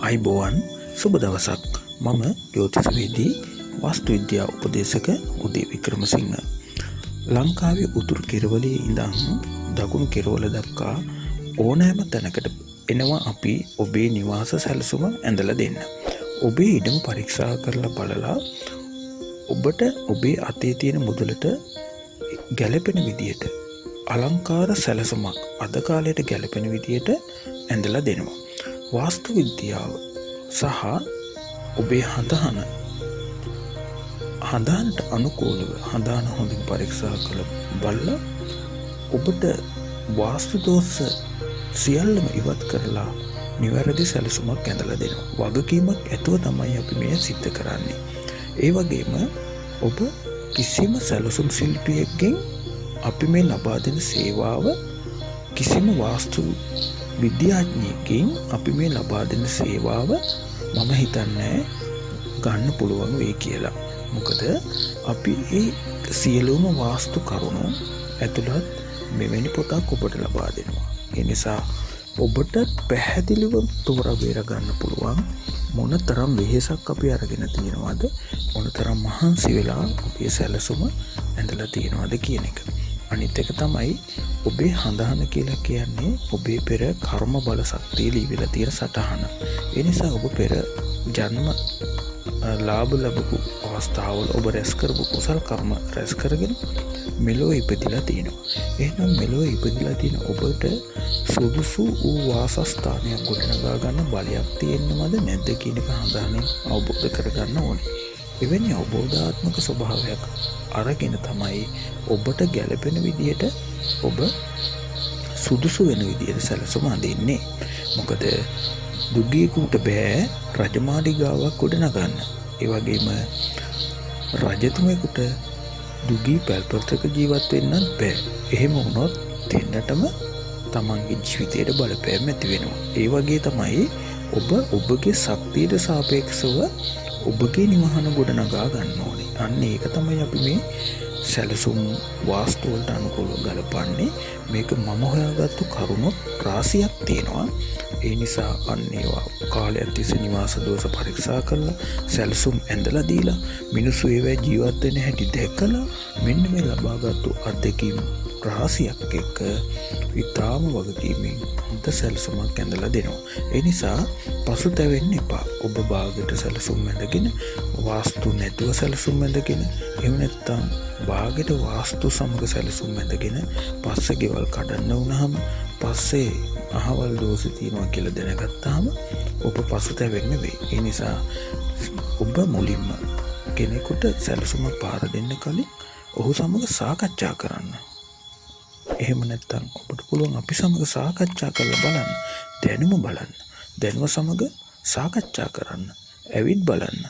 අයිබෝවන් සුබ දවසක්. මම ජ්‍යොතිෂවේදී වාස්තු විද්‍යා උපදේශක උදේ වික්‍රමසිංහ. ලංකාවේ උතුරු කෙරවලේ ඉඳන් දකුණු කෙරවල දක්වා ඕනෑම තැනකට එනවා අපි ඔබේ නිවාස සැලසුම ඇඳලා දෙන්න. ඔබේ ඉඩම පරීක්ෂා කරලා බලලා ඔබට ඔබේ අතේ තියෙන මුදලට ගැළපෙන විදියට අලංකාර සැලසුමක් අද කාලයට ගැළපෙන විදියට ඇඳලා දෙනවා. වාස්තු විද්‍යාව සහ ඔබේ හඳානට අනුකූලව හඳාන හොඳින් පරීක්ෂා කළ බලලා ඔබට වාස්තු දෝෂ සියල්ලම ඉවත් කරලා නිවැරදි සැලසුමක් ඇඳලා දෙනවා. වගකීමක් ඇතුව තමයි අපි මේ සිද්ධ කරන්නේ. ඒ වගේම ඔබ කිසිම සැලසුම් ශිල්පියෙක්ගෙන් අපි මේ ලබා දෙන සේවාව කිසිම වාස්තු විද්‍යාඥයෙක්ගෙන් අපි මේ ලබා දෙන සේවාව මම හිතන්නේ ගන්න පුළුවන් වෙයි කියලා. මොකද අපි ඒ සියලුම වාස්තු කරුණු ඇතුළත් මෙවැනි පොතක් ඔබට ලබා දෙනවා. ඒ නිසා ඔබට පැහැදිලිව තෝරා බේර ගන්න පුළුවන් මොනතරම් වෙහෙසක් අපි අරගෙන තියෙනවද, මොනතරම් මහන්සි වෙලා අපේ සැලසුම ඇඳලා තියෙනවද කියන එක. අනිත් එක තමයි ඔබේ හඳහන කියලා කියන්නේ ඔබේ පෙර කර්ම බල ශක්තිය ලියවිලා තියෙන සටහන. ඒ නිසා ඔබ පෙර ජන්ම ලාභ ලැබපු අවස්ථාවල ඔබ රැස් කරපු කුසල් කර්ම රැස් කරගෙන මෙලොව ඉපදිලා තියෙනවා. එහෙනම් මෙලොව ඉපදිලා තියෙන ඔබට සුදුසු වූ වාසස්ථානයක් ගොඩනගා ගන්න බලයක් තියෙනවද නැද්ද කියන එක හඳහනින් අවබෝධ කරගන්න ඕනේ. එවැනි අවබෝධාත්මක ස්වභාවයක් අරගෙන තමයි ඔබට ගැළපෙන විදියට ඔබ සුදුසු වෙන විදියට සැලසුම අඳින්නේ. මොකද දුගියෙකුට බෑ රජමාලිගාවක් ගොඩනගන්න. ඒ වගේම රජතුමෙකුට දුගී පැල්පතක ජීවත් වෙන්නත් බෑ. එහෙම වුණොත් දෙන්නටම තමන්ගේ ජීවිතයට බලපෑම් ඇති වෙනවා. ඒ වගේ තමයි ඔබ ඔබගේ ශක්තියට සාපේක්ෂව ඔබගේ නිවහන ගොඩනගා ගන්න ඕනේ. අන්න ඒක තමයි අපි මේ සැලසුම් වාස්තු වලට අනුකූලව ගලපන්නේ. මේක මම හොයාගත්තු කරුණු රාශියක් තියෙනවා. ඒ නිසා අන්න ඒවා කාලයක් තිස්සේ නිවාස දෝෂ පරීක්ෂා කරලා සැලසුම් ඇඳලා දීලා මිනිස්සු ඒවැ ජීවත් වෙන හැටි දැකලා මෙන්න මේ ලබාගත්තු අත්දැකීම් රාශියක් එක්ක ඉතාම වගකීමෙන් හොඳ සැලසුමක් ඇඳලා දෙනවා. ඒ නිසා පසුතැවෙන්න එපා. ඔබ භාගයට සැලසුම් ඇඳගෙන වාස්තු නැතුව සැලසුම් ඇඳගෙන එහෙම නැත්නම් භාගයට වාස්තු සමග සැලසුම් ඇඳගෙන පස්සේ ගෙවල් කඩන්න වුණාම පස්සේ අහවල් දෝෂ තියෙනවා කියලා දැනගත්තාම ඔබ පසුතැවෙන්න වෙයි. ඒ නිසා ඔබ මුලින්ම කෙනෙකුට සැලසුමක් පාර දෙන්න කලින් ඔහු සමග සාකච්ඡා කරන්න. එහෙම නැත්නම් ඔබට පුළුවන් අපි සමග සාකච්ඡා කරලා බලන්න. දැනුම සමග සාකච්ඡා කරන්න. ඇවිත් බලන්න.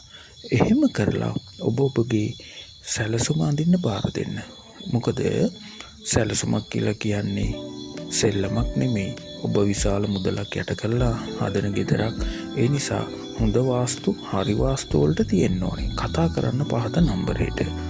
එහෙම කරලා ඔබගේ සැලසුම අඳින්න පාර දෙන්න. මොකද සැලසුමක් කියලා කියන්නේ සෙල්ලමක් නෙමෙයි. ඔබ විශාල මුදලක් යට කරලා හදන ගෙදරක්. ඒ නිසා හොඳ වාස්තු හරි වාස්තු වලට තියෙන්න ඕනේ. කතා කරන්න පහත නම්බරේට